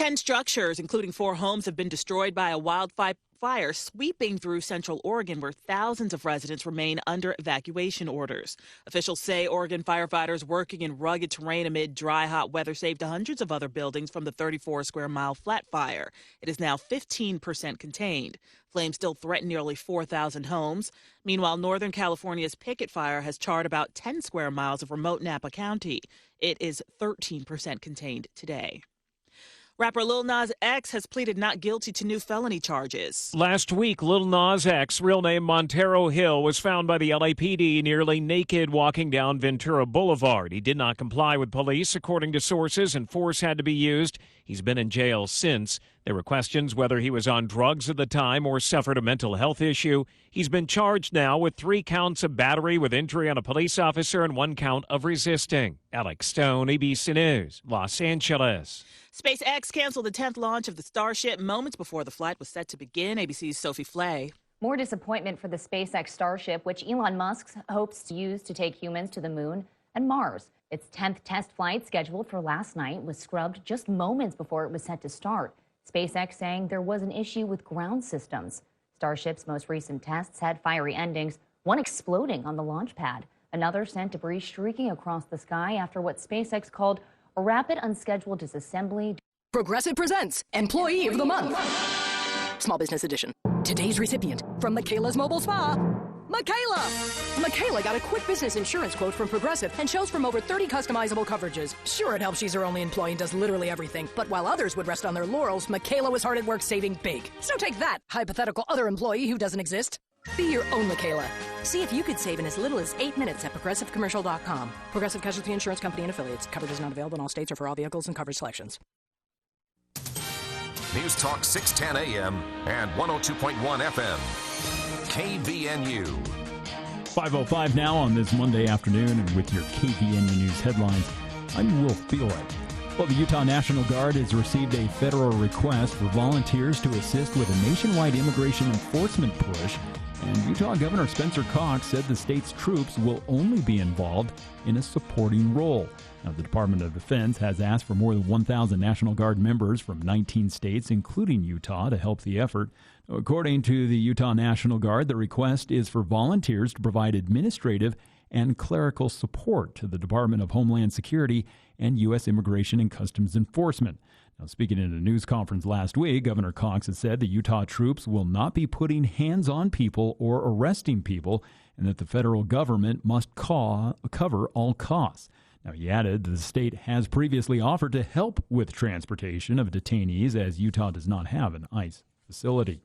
10 structures, including 4 homes, have been destroyed by a wildfire sweeping through central Oregon, where thousands of residents remain under evacuation orders. Officials say Oregon firefighters working in rugged terrain amid dry, hot weather saved hundreds of other buildings from the 34-square-mile flat fire. It is now 15% contained. Flames still threaten nearly 4,000 homes. Meanwhile, Northern California's Picket Fire has charred about 10 square miles of remote Napa County. It is 13% contained today. Rapper Lil Nas X has pleaded not guilty to new felony charges. Last week, Lil Nas X, real name Montero Hill, was found by the LAPD nearly naked walking down Ventura Boulevard. He did not comply with police, according to sources, and force had to be used. He's been in jail since. There were questions whether he was on drugs at the time or suffered a mental health issue. He's been charged now with 3 counts of battery with injury on a police officer and 1 count of resisting. Alex Stone, ABC News, Los Angeles. SpaceX canceled the 10th launch of the Starship moments before the flight was set to begin. ABC's Sophie Flay. More disappointment for the SpaceX Starship, which Elon Musk hopes to use to take humans to the moon and Mars. Its 10th test flight, scheduled for last night, was scrubbed just moments before it was set to start. SpaceX saying there was an issue with ground systems. Starship's most recent tests had fiery endings, one exploding on the launch pad. Another sent debris streaking across the sky after what SpaceX called a rapid unscheduled disassembly. Progressive presents Employee of the Month. Small Business Edition. Today's recipient from Michaela's Mobile Spa, Michaela. Michaela got a quick business insurance quote from Progressive and chose from over 30 customizable coverages. Sure, it helps she's her only employee and does literally everything. But while others would rest on their laurels, Michaela was hard at work saving big. So take that, hypothetical other employee who doesn't exist. Be your own Michaela. See if you could save in as little as 8 minutes at ProgressiveCommercial.com. Progressive Casualty Insurance Company and Affiliates. Coverage is not available in all states or for all vehicles and coverage selections. News Talk 610 AM and 102.1 FM. KVNU. 5:05 now on this Monday afternoon, and with your KVNU News headlines, I'm Will Feeley. Well, the Utah National Guard has received a federal request for volunteers to assist with a nationwide immigration enforcement push, and Utah Governor Spencer Cox said the state's troops will only be involved in a supporting role. Now, the Department of Defense has asked for more than 1,000 National Guard members from 19 states, including Utah, to help the effort. According to the Utah National Guard, the request is for volunteers to provide administrative and clerical support to the Department of Homeland Security and U.S. Immigration and Customs Enforcement. Now, speaking at a news conference last week, Governor Cox has said the Utah troops will not be putting hands on people or arresting people, and that the federal government must cover all costs. Now, he added that the state has previously offered to help with transportation of detainees, as Utah does not have an ICE facility.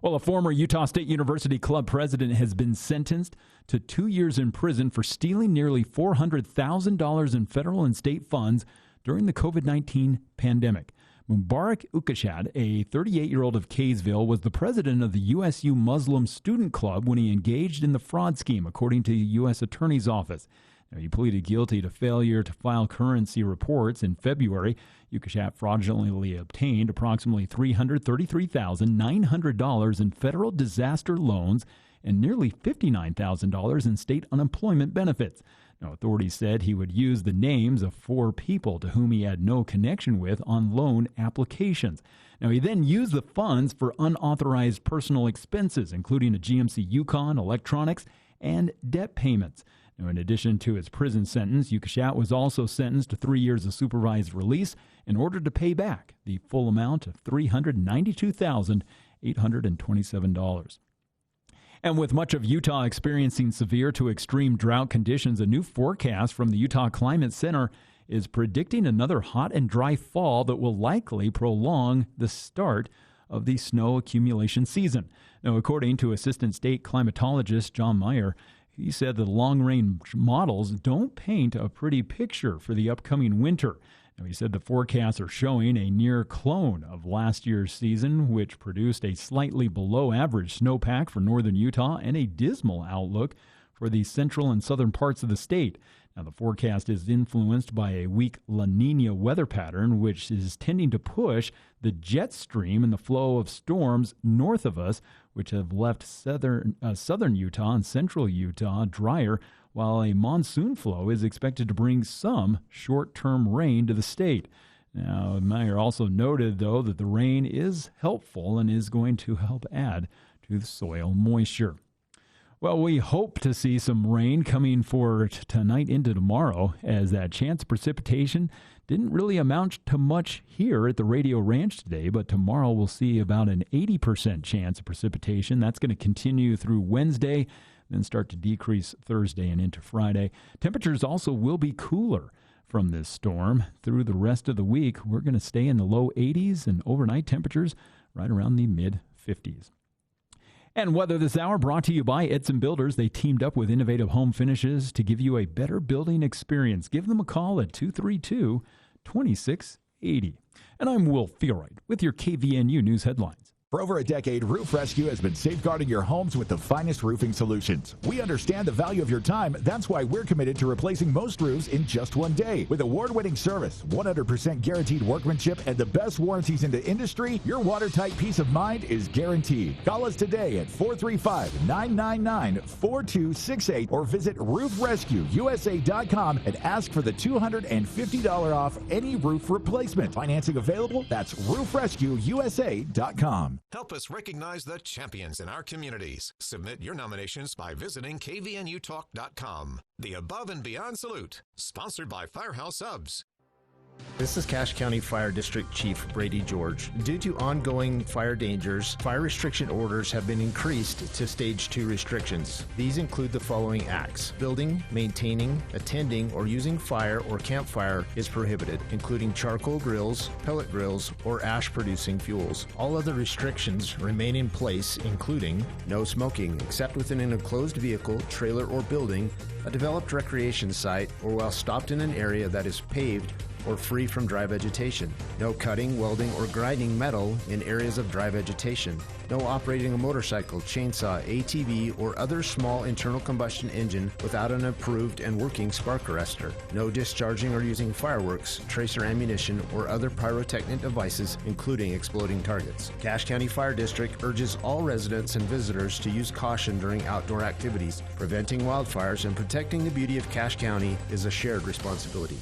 Well, a former Utah State University club president has been sentenced to 2 years in prison for stealing nearly $400,000 in federal and state funds during the COVID-19 pandemic. Mubarak Ukashat, a 38-year-old of Kaysville, was the president of the USU Muslim Student Club when he engaged in the fraud scheme, according to the U.S. Attorney's Office. Now, he pleaded guilty to failure to file currency reports in February. Ukashat fraudulently obtained approximately $333,900 in federal disaster loans and nearly $59,000 in state unemployment benefits. Now, authorities said he would use the names of 4 people to whom he had no connection with on loan applications. Now, he then used the funds for unauthorized personal expenses, including a GMC Yukon, electronics, and debt payments. Now, in addition to his prison sentence, Ukashat was also sentenced to 3 years of supervised release in order to pay back the full amount of $392,827. And with much of Utah experiencing severe to extreme drought conditions, a new forecast from the Utah Climate Center is predicting another hot and dry fall that will likely prolong the start of the snow accumulation season. Now, according to Assistant State Climatologist John Meyer, he said the long-range models don't paint a pretty picture for the upcoming winter. Now, he said the forecasts are showing a near clone of last year's season, which produced a slightly below-average snowpack for northern Utah and a dismal outlook for the central and southern parts of the state. Now, the forecast is influenced by a weak La Nina weather pattern, which is tending to push the jet stream and the flow of storms north of us, which have left southern Utah and central Utah drier, while a monsoon flow is expected to bring some short-term rain to the state. Now, Meyer also noted, though, that the rain is helpful and is going to help add to the soil moisture. Well, we hope to see some rain coming for tonight into tomorrow, as that chance of precipitation didn't really amount to much here at the Radio Ranch today, but tomorrow we'll see about an 80% chance of precipitation. That's going to continue through Wednesday, then start to decrease Thursday and into Friday. Temperatures also will be cooler from this storm through the rest of the week. We're going to stay in the low 80s and overnight temperatures right around the mid-50s. And weather this hour brought to you by Edson Builders. They teamed up with Innovative Home Finishes to give you a better building experience. Give them a call at 232-2680. And I'm Will Feelright with your KVNU News headlines. For over a decade, Roof Rescue has been safeguarding your homes with the finest roofing solutions. We understand the value of your time. That's why we're committed to replacing most roofs in just one day. With award-winning service, 100% guaranteed workmanship, and the best warranties in the industry, your watertight peace of mind is guaranteed. Call us today at 435-999-4268 or visit roofrescueusa.com and ask for the $250 off any roof replacement. Financing available? That's roofrescueusa.com. Help us recognize the champions in our communities. Submit your nominations by visiting kvnutalk.com. The Above and Beyond Salute, sponsored by Firehouse Subs. This is Cache County Fire District Chief Brady George. Due to ongoing fire dangers, fire restriction orders have been increased to Stage 2 restrictions. These include the following acts. Building, maintaining, attending, or using fire or campfire is prohibited, including charcoal grills, pellet grills, or ash-producing fuels. All other restrictions remain in place, including no smoking except within an enclosed vehicle, trailer, or building, a developed recreation site, or while stopped in an area that is paved or free from dry vegetation. No cutting, welding, or grinding metal in areas of dry vegetation. No operating a motorcycle, chainsaw, ATV, or other small internal combustion engine without an approved and working spark arrestor. No discharging or using fireworks, tracer ammunition, or other pyrotechnic devices, including exploding targets. Cache County Fire District urges all residents and visitors to use caution during outdoor activities. Preventing wildfires and protecting the beauty of Cache County is a shared responsibility.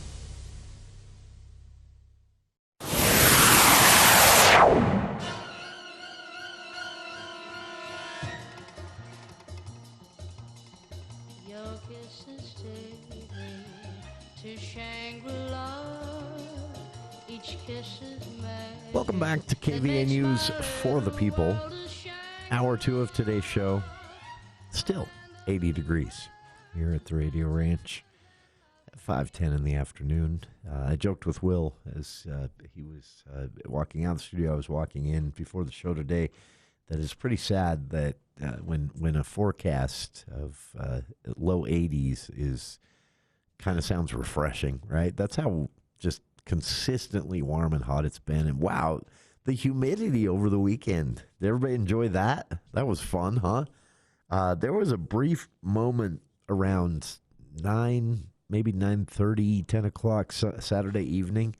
Welcome back to KVA News for the People. Hour 2 of today's show. Still 80 degrees here at the Radio Ranch at 5:10 in the afternoon. I joked with Will as he was walking out of the studio. I was walking in before the show today that it's pretty sad that when a forecast of low 80s is kind of sounds refreshing, right? That's how just consistently warm and hot it's been. And wow, the humidity over the weekend. Did everybody enjoy that? That was fun, huh? There was a brief moment around 9, maybe 9:30, 10 o'clock Saturday evening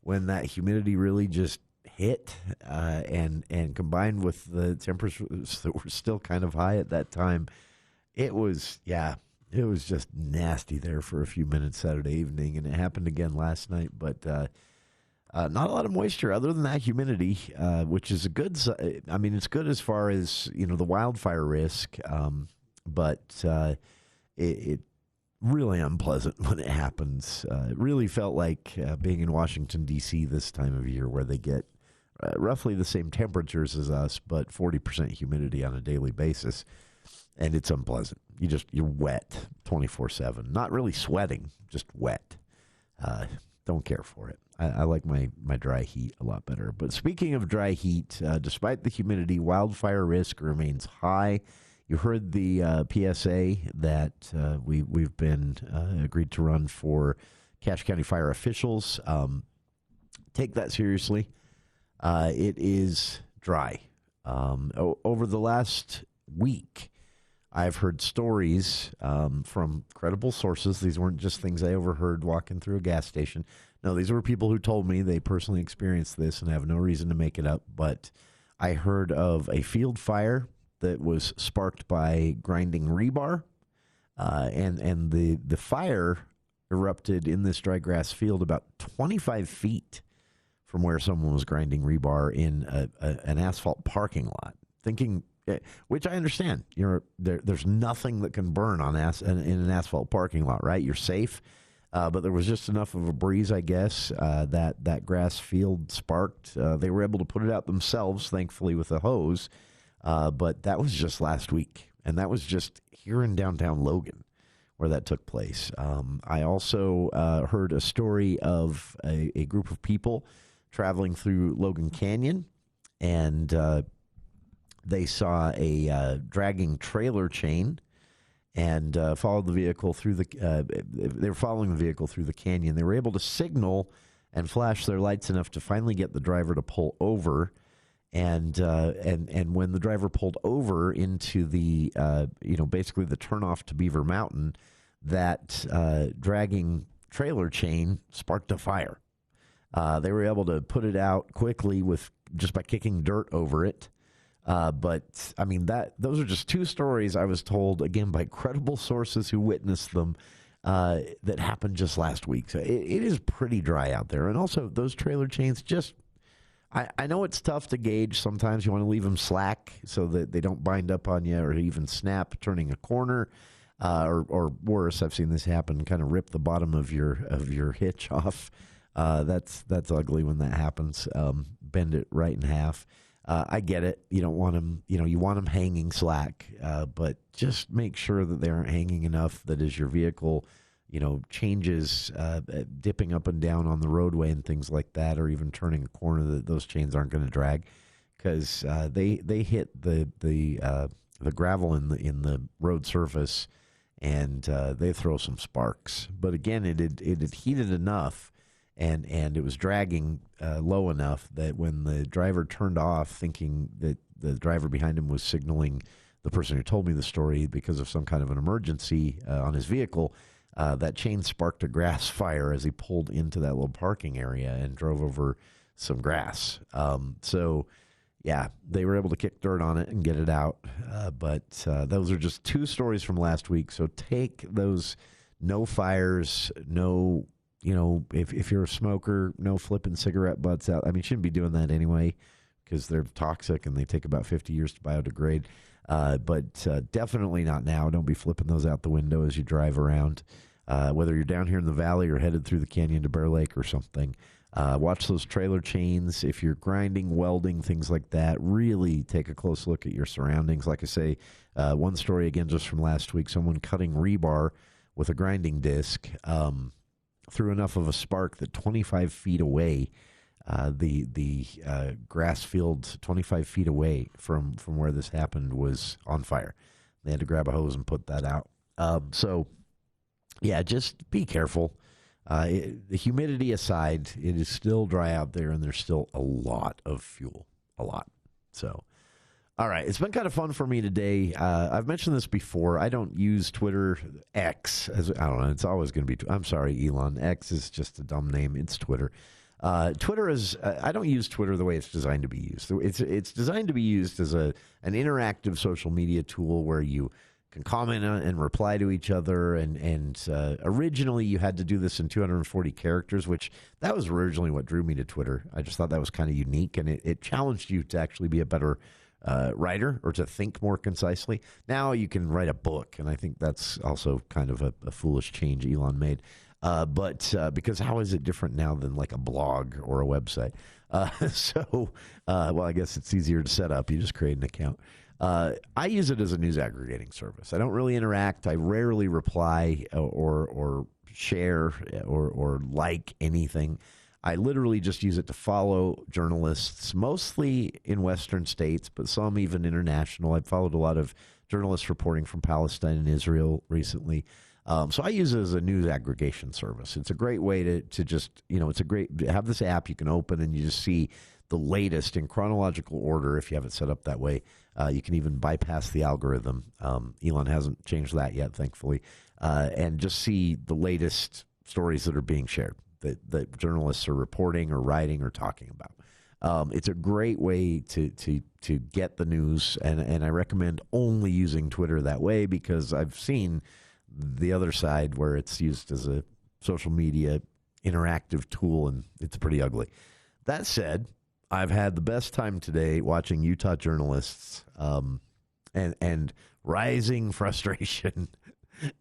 when that humidity really just hit and combined with the temperatures that were still kind of high at that time. It was just nasty there for a few minutes Saturday evening, and it happened again last night. But not a lot of moisture other than that humidity, which is a good. I mean, it's good as far as the wildfire risk, but it really unpleasant when it happens. It really felt like being in Washington D.C. this time of year, where they get roughly the same temperatures as us, but 40% humidity on a daily basis. And it's unpleasant. You're wet 24/7. Not really sweating, just wet. Don't care for it. I like my dry heat a lot better. But speaking of dry heat, despite the humidity, wildfire risk remains high. You heard the PSA that we've been agreed to run for Cache County fire officials. Take that seriously. It is dry. Over the last week, I've heard stories from credible sources. These weren't just things I overheard walking through a gas station. No, these were people who told me they personally experienced this and have no reason to make it up. But I heard of a field fire that was sparked by grinding rebar, and the fire erupted in this dry grass field about 25 feet from where someone was grinding rebar in an asphalt parking lot, thinking, which I understand. There's nothing that can burn on in an asphalt parking lot, right? You're safe. But there was just enough of a breeze, I guess, that grass field sparked. They were able to put it out themselves, thankfully, with a hose. But that was just last week. And that was just here in downtown Logan where that took place. I also heard a story of a group of people traveling through Logan Canyon, and they saw a dragging trailer chain and followed the vehicle through they were following the vehicle through the canyon. They were able to signal and flash their lights enough to finally get the driver to pull over. And when the driver pulled over into the basically the turnoff to Beaver Mountain, that dragging trailer chain sparked a fire. They were able to put it out quickly just by kicking dirt over it. But I mean, those are just two stories I was told, again, by credible sources who witnessed them, that happened just last week. So it is pretty dry out there. And also those trailer chains I know it's tough to gauge. Sometimes you want to leave them slack so that they don't bind up on you or even snap turning a corner, or worse. I've seen this happen, kind of rip the bottom of your hitch off. That's ugly when that happens. Bend it right in half. I get it. You don't want them, you want them hanging slack, but just make sure that they aren't hanging enough that as your vehicle, changes, dipping up and down on the roadway and things like that, or even turning a corner, that those chains aren't going to drag, because they hit the gravel in the road surface, and they throw some sparks. But again, it had heated enough. And it was dragging low enough that when the driver turned off, thinking that the driver behind him was signaling the person who told me the story because of some kind of an emergency on his vehicle, that chain sparked a grass fire as he pulled into that little parking area and drove over some grass. So, yeah, they were able to kick dirt on it and get it out. But those are just two stories from last week. So take those no fires, no... if you're a smoker, no flipping cigarette butts out. I mean, you shouldn't be doing that anyway because they're toxic and they take about 50 years to biodegrade. But definitely not now. Don't be flipping those out the window as you drive around. Whether you're down here in the valley or headed through the canyon to Bear Lake or something. Watch those trailer chains. If you're grinding, welding, things like that, really take a close look at your surroundings. Like I say, one story again just from last week, someone cutting rebar with a grinding disc, threw enough of a spark that 25 feet away, the grass field 25 feet away from where this happened was on fire. They had to grab a hose and put that out. So, yeah, just be careful. The humidity aside, it is still dry out there, and there's still a lot of fuel. A lot. So, all right, it's been kind of fun for me today. I've mentioned this before. I don't use Twitter, X. I don't know. It's always going to be. I'm sorry, Elon. X is just a dumb name. It's Twitter. Twitter is. I don't use Twitter the way it's designed to be used. It's designed to be used as an interactive social media tool where you can comment on and reply to each other. And originally you had to do this in 240 characters, which that was originally what drew me to Twitter. I just thought that was kind of unique, and it challenged you to actually be a better writer or to think more concisely. Now you can write a book, and I think that's also kind of a foolish change Elon made. But because how is it different now than like a blog or a website? Well, I guess it's easier to set up. You just create an account. I use it as a news aggregating service. I don't really interact. I rarely reply or share or like anything. I literally just use it to follow journalists, mostly in Western states, but some even international. I've followed a lot of journalists reporting from Palestine and Israel recently. So I use it as a news aggregation service. It's a great way to just, have this app you can open and you just see the latest in chronological order if you have it set up that way. You can even bypass the algorithm. Elon hasn't changed that yet, thankfully, and just see the latest stories that are being shared that journalists are reporting or writing or talking about. It's a great way to get the news, and I recommend only using Twitter that way because I've seen the other side where it's used as a social media interactive tool, and it's pretty ugly. That said, I've had the best time today watching Utah journalists and rising frustration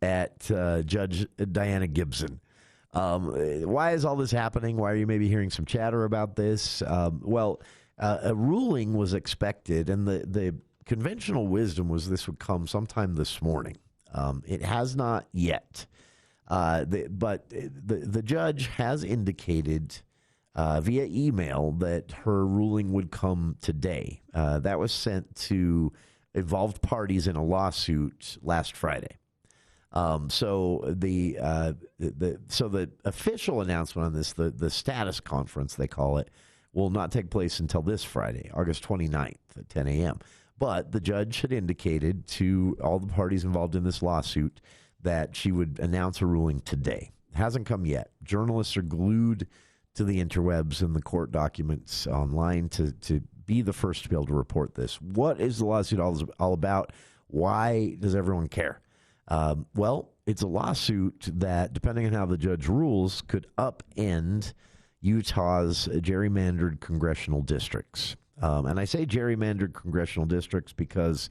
at Judge Diana Gibson. Why is all this happening? Why are you maybe hearing some chatter about this? A ruling was expected, and the conventional wisdom was this would come sometime this morning. It has not yet. But the judge has indicated via email that her ruling would come today. That was sent to involved parties in a lawsuit last Friday. So the official announcement on this, the status conference they call it, will not take place until this Friday, August 29th at 10 a.m. But the judge had indicated to all the parties involved in this lawsuit that she would announce a ruling today. It hasn't come yet. Journalists are glued to the interwebs and the court documents online to be the first to be able to report this. What is the lawsuit all about? Why does everyone care? It's a lawsuit that, depending on how the judge rules, could upend Utah's gerrymandered congressional districts. And I say gerrymandered congressional districts because,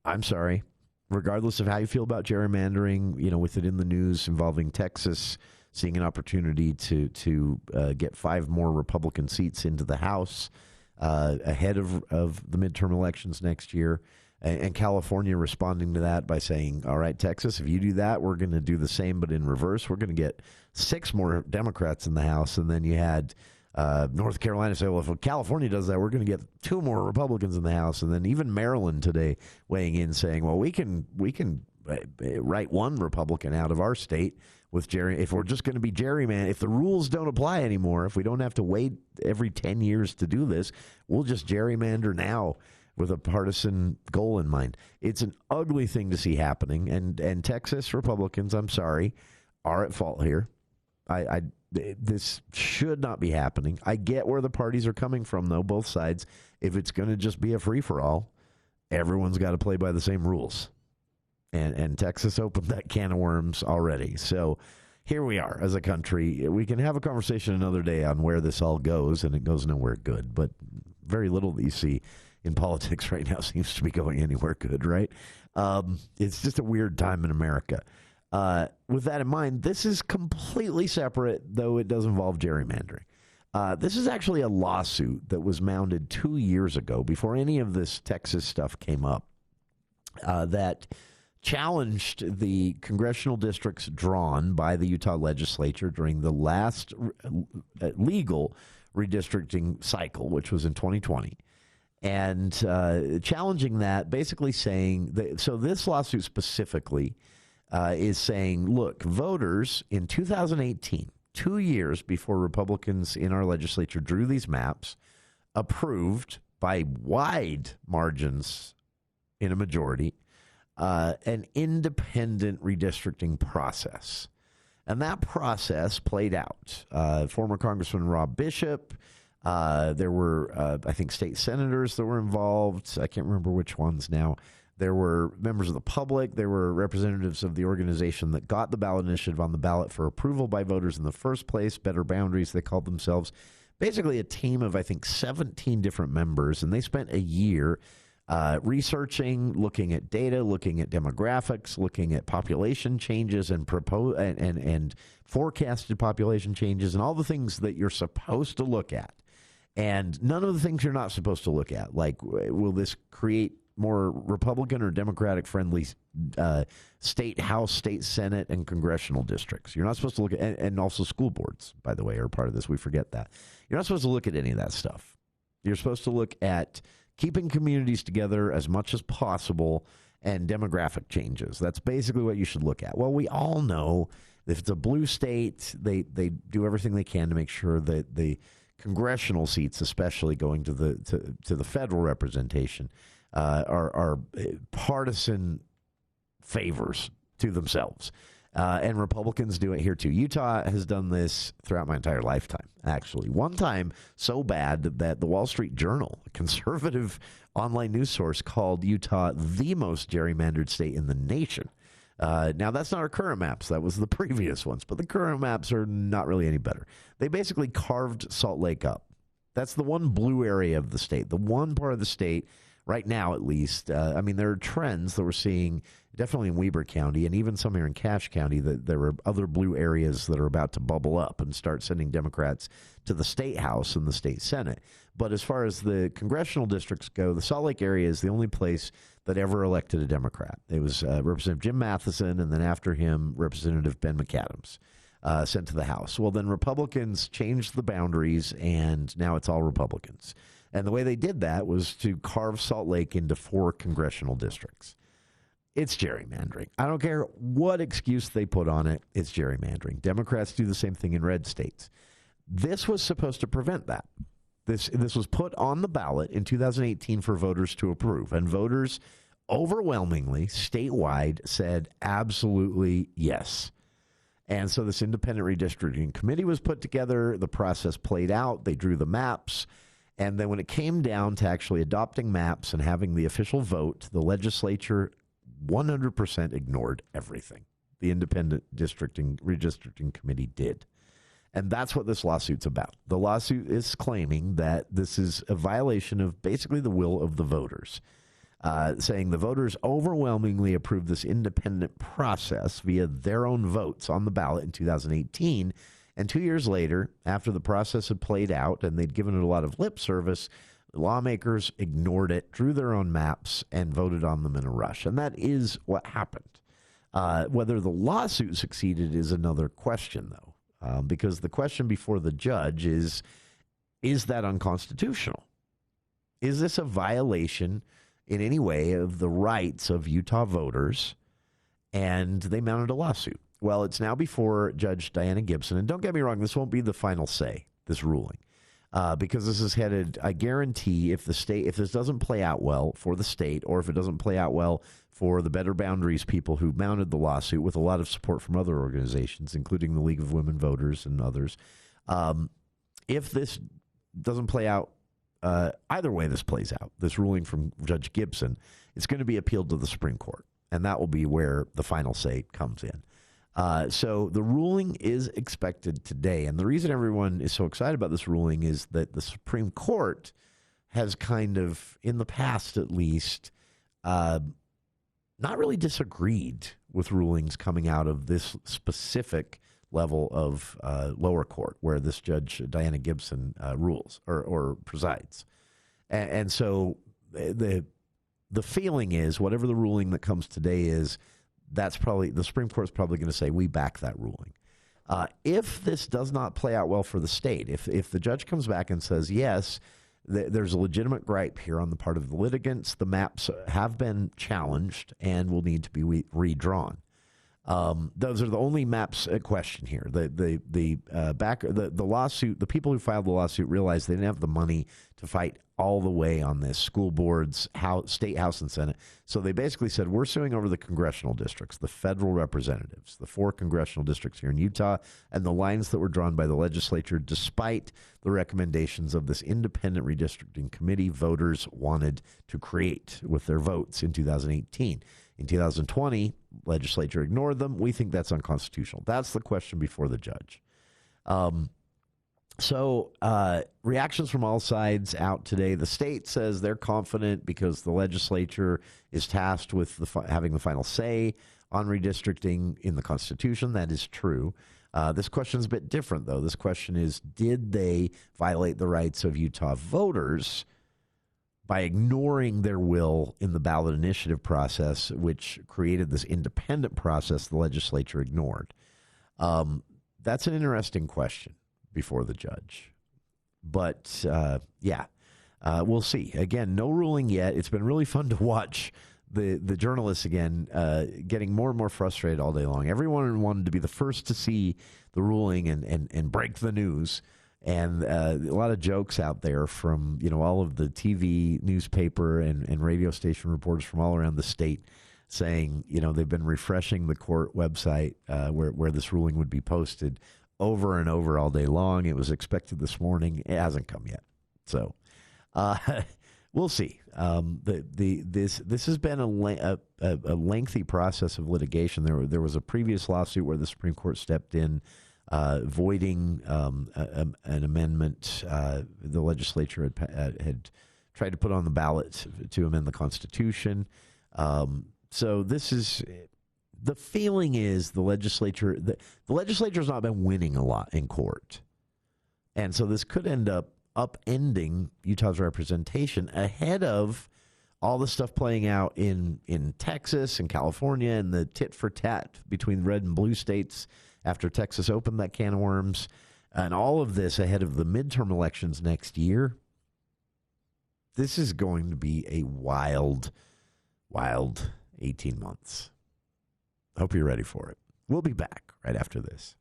I'm sorry, regardless of how you feel about gerrymandering, with it in the news involving Texas seeing an opportunity to get 5 more Republican seats into the House ahead of the midterm elections next year, and California responding to that by saying, all right, Texas, if you do that, we're going to do the same, but in reverse. We're going to get 6 more Democrats in the House. And then you had North Carolina say, well, if California does that, we're going to get 2 more Republicans in the House. And then even Maryland today weighing in saying, well, we can write 1 Republican out of our state with if we're just going to be gerrymandered, if the rules don't apply anymore, if we don't have to wait every 10 years to do this, we'll just gerrymander now with a partisan goal in mind. It's an ugly thing to see happening, and Texas Republicans, I'm sorry, are at fault here. This should not be happening. I get where the parties are coming from, though, both sides. If it's going to just be a free-for-all, everyone's got to play by the same rules. And Texas opened that can of worms already. So here we are as a country. We can have a conversation another day on where this all goes, and it goes nowhere good. But very little that you see in politics right now seems to be going anywhere good, right? It's just a weird time in America. With that in mind, this is completely separate, though it does involve gerrymandering. This is actually a lawsuit that was mounted 2 years ago, before any of this Texas stuff came up, that challenged the congressional districts drawn by the Utah legislature during the last legal redistricting cycle, which was in 2020. And challenging that, basically saying that, so this lawsuit specifically is saying, look, voters in 2018, 2 years before Republicans in our legislature drew these maps, approved by wide margins in a majority an independent redistricting process. And that process played out. Former Congressman Rob Bishop, there were, I think, state senators that were involved. I can't remember which ones now. There were members of the public. There were representatives of the organization that got the ballot initiative on the ballot for approval by voters in the first place, Better Boundaries, they called themselves. Basically a team of, I think, 17 different members, and they spent a year researching, looking at data, looking at demographics, looking at population changes and forecasted population changes and all the things that you're supposed to look at. And none of the things you're not supposed to look at, like will this create more Republican or Democratic friendly state House, state Senate, and congressional districts. You're not supposed to look at, and also school boards, by the way, are part of this. We forget that. You're not supposed to look at any of that stuff. You're supposed to look at keeping communities together as much as possible and demographic changes. That's basically what you should look at. Well, we all know if it's a blue state, they do everything they can to make sure that the congressional seats, especially going to the federal representation, are partisan favors to themselves. And Republicans do it here too. Utah has done this throughout my entire lifetime, actually. One time so bad that the Wall Street Journal, a conservative online news source, called Utah the most gerrymandered state in the nation. Now, that's not our current maps. That was the previous ones. But the current maps are not really any better. They basically carved Salt Lake up That's the one blue area of the state, the one part of the state right now, at least. I mean, there are trends that we're seeing definitely in Weber County and even some here in Cache County that there are other blue areas that are about to bubble up and start sending Democrats to the state house and the state senate. But as far as the congressional districts go, the Salt Lake area is the only place that ever elected a Democrat. It was Representative Jim Matheson, and then after him, Representative Ben McAdams. Sent to the House. Well, then Republicans changed the boundaries, and now it's all Republicans. And the way they did that was to carve Salt Lake into 4 congressional districts. It's gerrymandering. I don't care what excuse they put on it. It's gerrymandering. Democrats do the same thing in red states. This was supposed to prevent that. This was put on the ballot in 2018 for voters to approve, and voters overwhelmingly statewide said absolutely yes. And so this independent redistricting committee was put together. The process played out. They drew the maps. And then when it came down to actually adopting maps and having the official vote, the legislature 100% ignored everything the independent redistricting committee did. And that's what this lawsuit's about. The lawsuit is claiming that this is a violation of basically the will of the voters. Saying the voters overwhelmingly approved this independent process via their own votes on the ballot in 2018. And 2 years later, after the process had played out and they'd given it a lot of lip service, lawmakers ignored it, drew their own maps, and voted on them in a rush. And that is what happened. Whether the lawsuit succeeded is another question, though, because the question before the judge is that unconstitutional? Is this a violation in any way of the rights of Utah voters? And they mounted a lawsuit. Well, it's now before Judge Diana Gibson. And don't get me wrong, this won't be the final say, this ruling, because this is headed, I guarantee, if this doesn't play out well for the state, or if it doesn't play out well for the Better Boundaries people who mounted the lawsuit with a lot of support from other organizations, including the League of Women Voters and others, if this doesn't play out, either way this plays out, this ruling from Judge Gibson, it's going to be appealed to the Supreme Court, and that will be where the final say comes in. So the ruling is expected today, and the reason everyone is so excited about this ruling is that the Supreme Court has kind of, in the past at least, not really disagreed with rulings coming out of this specific level of lower court where this Judge Diana Gibson rules or presides. And so the feeling is, whatever the ruling that comes today is, that's probably, the Supreme Court is probably going to say, we back that ruling. If this does not play out well for the state, if the judge comes back and says, yes, there's a legitimate gripe here on the part of the litigants, the maps have been challenged and will need to be redrawn. Those are the only maps at question here. The lawsuit, the people who filed the lawsuit realized they didn't have the money to fight all the way on this, school boards, state house and senate. So they basically said, we're suing over the congressional districts, the federal representatives, the 4 congressional districts here in Utah, and the lines that were drawn by the legislature, despite the recommendations of this independent redistricting committee voters wanted to create with their votes in 2018. In 2020, legislature ignored them. We think that's unconstitutional. That's the question before the judge. So reactions from all sides out today. The state says they're confident because the legislature is tasked with having the final say on redistricting in the Constitution. That is true. This question is a bit different, though. This question is, did they violate the rights of Utah voters by ignoring their will in the ballot initiative process, which created this independent process the legislature ignored? That's an interesting question before the judge. But, we'll see. Again, no ruling yet. It's been really fun to watch the journalists, again, getting more and more frustrated all day long. Everyone wanted to be the first to see the ruling and break the news. And a lot of jokes out there from, all of the TV, newspaper, and radio station reporters from all around the state saying, they've been refreshing the court website where this ruling would be posted over and over all day long. It was expected this morning. It hasn't come yet. So we'll see. This has been a lengthy process of litigation. There was a previous lawsuit where the Supreme Court stepped in voiding an amendment the legislature had tried to put on the ballot to amend the Constitution. So this is the feeling is the legislature's not been winning a lot in court, and so this could end up upending Utah's representation ahead of all the stuff playing out in Texas and California and the tit for tat between red and blue states after Texas opened that can of worms, and all of this ahead of the midterm elections next year. This is going to be a wild 18 months. I hope you're ready for it. We'll be back right after this.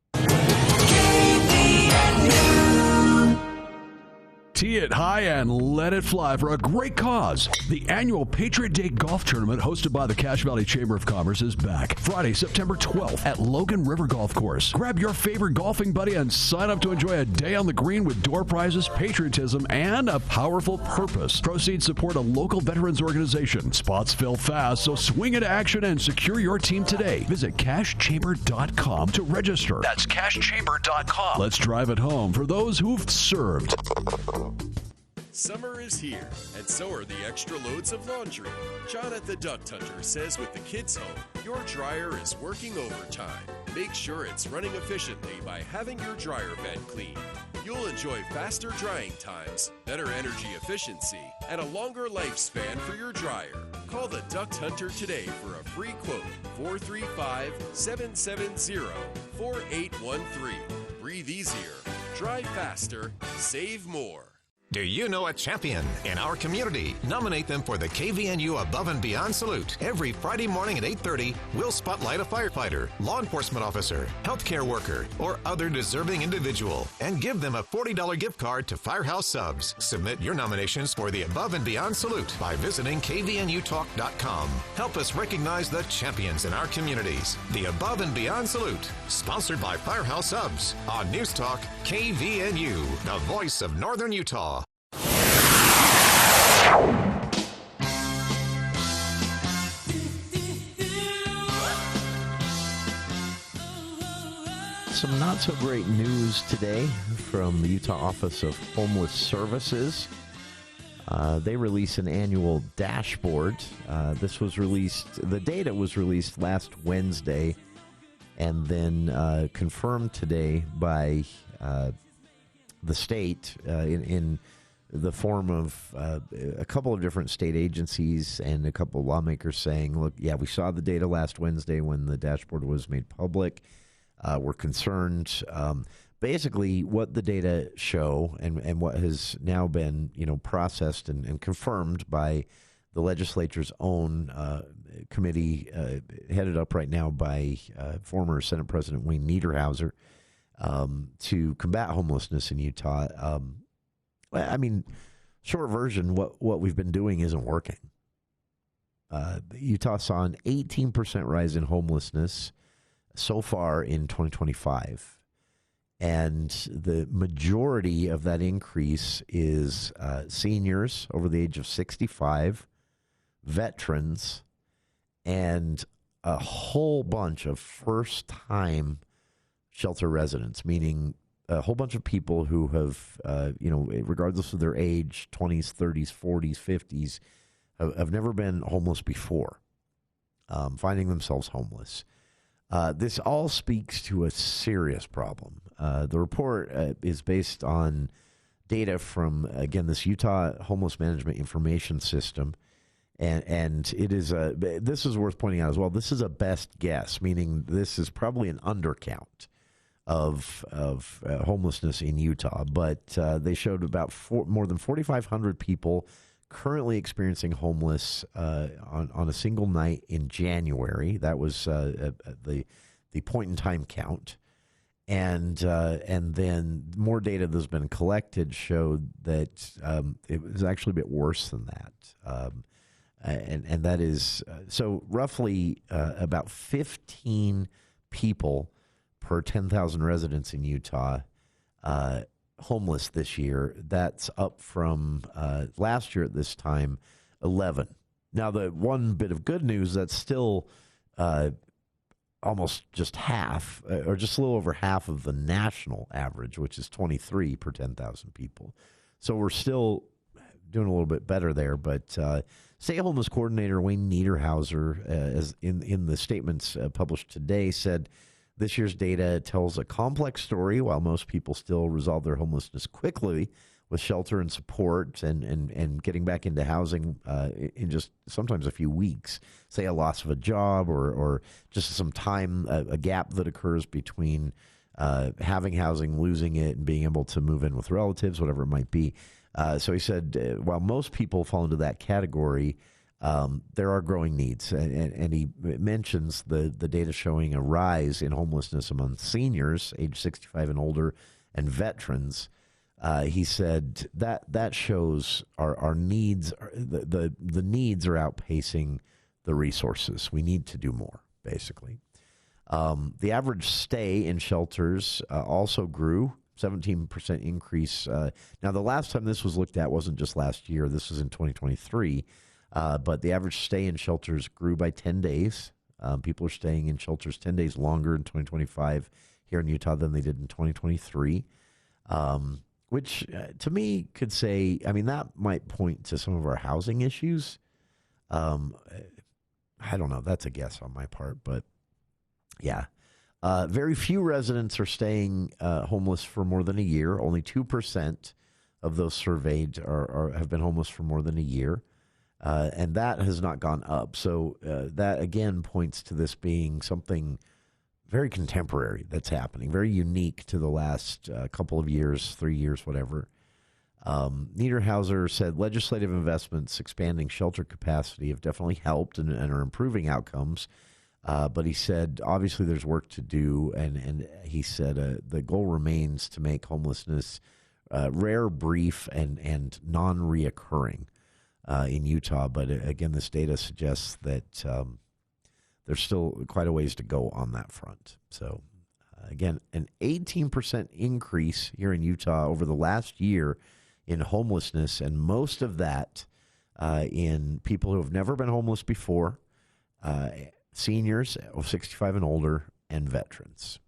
Tee it high and let it fly for a great cause. The annual Patriot Day Golf Tournament hosted by the Cache Valley Chamber of Commerce is back Friday, September 12th at Logan River Golf Course. Grab your favorite golfing buddy and sign up to enjoy a day on the green with door prizes, patriotism, and a powerful purpose. Proceeds support a local veterans organization. Spots fill fast, so swing into action and secure your team today. Visit cashchamber.com to register. That's cashchamber.com. Let's drive it home for those who've served. Summer is here, and so are the extra loads of laundry. John at the Duct Hunter says with the kids home, your dryer is working overtime. Make sure it's running efficiently by having your dryer bed clean. You'll enjoy faster drying times, better energy efficiency, and a longer lifespan for your dryer. Call the Duct Hunter today for a free quote, 435-770-4813. Breathe easier, dry faster, save more. Do you know a champion in our community? Nominate them for the KVNU Above and Beyond Salute. Every Friday morning at 8:30, we'll spotlight a firefighter, law enforcement officer, healthcare worker, or other deserving individual and give them a $40 gift card to Firehouse Subs. Submit your nominations for the Above and Beyond Salute by visiting kvnutalk.com. Help us recognize the champions in our communities. The Above and Beyond Salute, sponsored by Firehouse Subs on News Talk KVNU, the voice of Northern Utah. Some not so great news today from the Utah Office of Homeless Services. They release an annual dashboard. The data was released last Wednesday and then confirmed today by the state in the form of a couple of different state agencies and a couple of lawmakers saying, look, yeah, we saw the data last Wednesday when the dashboard was made public. We're concerned. Basically, what the data show and what has now been processed and confirmed by the legislature's own committee headed up right now by former Senate President Wayne Niederhauser to combat homelessness in Utah. I mean, short version, what we've been doing isn't working. Utah saw an 18% rise in homelessness so far in 2025. And the majority of that increase is seniors over the age of 65, veterans, and a whole bunch of first-time shelter residents, meaning a whole bunch of people who have, regardless of their age, 20s, 30s, 40s, 50s, have never been homeless before, finding themselves homeless. This all speaks to a serious problem. The report is based on data from, again, this Utah Homeless Management Information System, and it is this is worth pointing out as well. This is a best guess, meaning this is probably an undercount of homelessness in Utah, but they showed about more than 4,500 people currently experiencing homeless on a single night in January. That was the point in time count, and then more data that's been collected showed that it was actually a bit worse than that, and that is so roughly about 15 people per 10,000 residents in Utah homeless this year. That's up from last year at this time, 11. Now, the one bit of good news, that's still almost just half, or just a little over half of the national average, which is 23 per 10,000 people. So we're still doing a little bit better there. But State Homeless Coordinator Wayne Niederhauser, as in the statements published today, said this year's data tells a complex story. While most people still resolve their homelessness quickly with shelter and support and getting back into housing in just sometimes a few weeks, say a loss of a job or just some time, a gap that occurs between having housing, losing it, and being able to move in with relatives, whatever it might be. So he said, while most people fall into that category, there are growing needs. And he mentions the data showing a rise in homelessness among seniors, age 65 and older, and veterans. He said that shows our needs, the needs are outpacing the resources. We need to do more, basically. The average stay in shelters also grew, 17% increase. Now, the last time this was looked at wasn't just last year. This was in 2023. But the average stay in shelters grew by 10 days. People are staying in shelters 10 days longer in 2025 here in Utah than they did in 2023. Which to me could say, I mean, that might point to some of our housing issues. I don't know. That's a guess on my part, but yeah. Very few residents are staying homeless for more than a year. Only 2% of those surveyed have been homeless for more than a year. And that has not gone up. So that, again, points to this being something very contemporary that's happening, very unique to the last couple of years, 3 years, whatever. Niederhauser said legislative investments expanding shelter capacity have definitely helped and are improving outcomes. But he said, obviously, there's work to do. And he said the goal remains to make homelessness rare, brief, and non-reoccurring in Utah. But again, this data suggests that there's still quite a ways to go on that front. So, again, an 18% increase here in Utah over the last year in homelessness, and most of that in people who have never been homeless before, seniors of 65 and older, and veterans.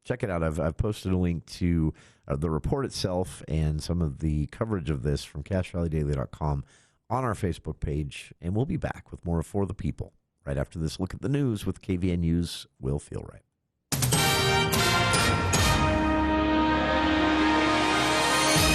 Check it out. I've posted a link to the report itself and some of the coverage of this from CashValleyDaily.com on our Facebook page, and we'll be back with more of For the People right after this look at the news with KVNU's Will Feel Right.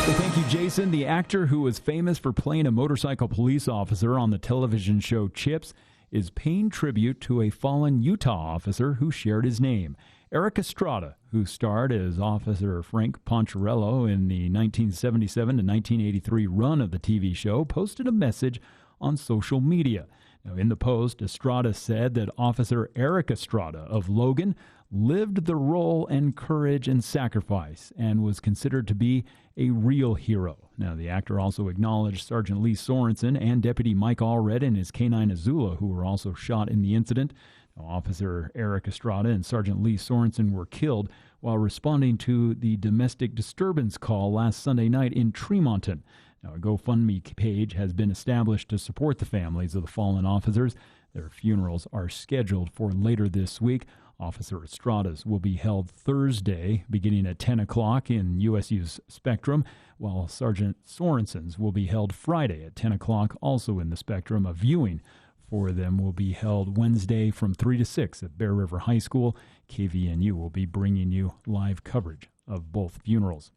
Well, thank you, Jason. The actor who was famous for playing a motorcycle police officer on the television show Chips is paying tribute to a fallen Utah officer who shared his name. Eric Estrada, who starred as Officer Frank Poncherello in the 1977 to 1983 run of the TV show, posted a message on social media. Now, in the post, Estrada said that Officer Eric Estrada of Logan lived the role and courage and sacrifice and was considered to be a real hero. Now, the actor also acknowledged Sergeant Lee Sorensen and Deputy Mike Allred and his K-9 Azula, who were also shot in the incident. Now, Officer Eric Estrada and Sergeant Lee Sorensen were killed while responding to the domestic disturbance call last Sunday night in Tremonton. Now, a GoFundMe page has been established to support the families of the fallen officers. Their funerals are scheduled for later this week. Officer Estrada's will be held Thursday, beginning at 10 o'clock in USU's Spectrum, while Sergeant Sorensen's will be held Friday at 10 o'clock, also in the Spectrum. A viewing for them will be held Wednesday from 3 to 6 at Bear River High School. KVNU will be bringing you live coverage of both funerals.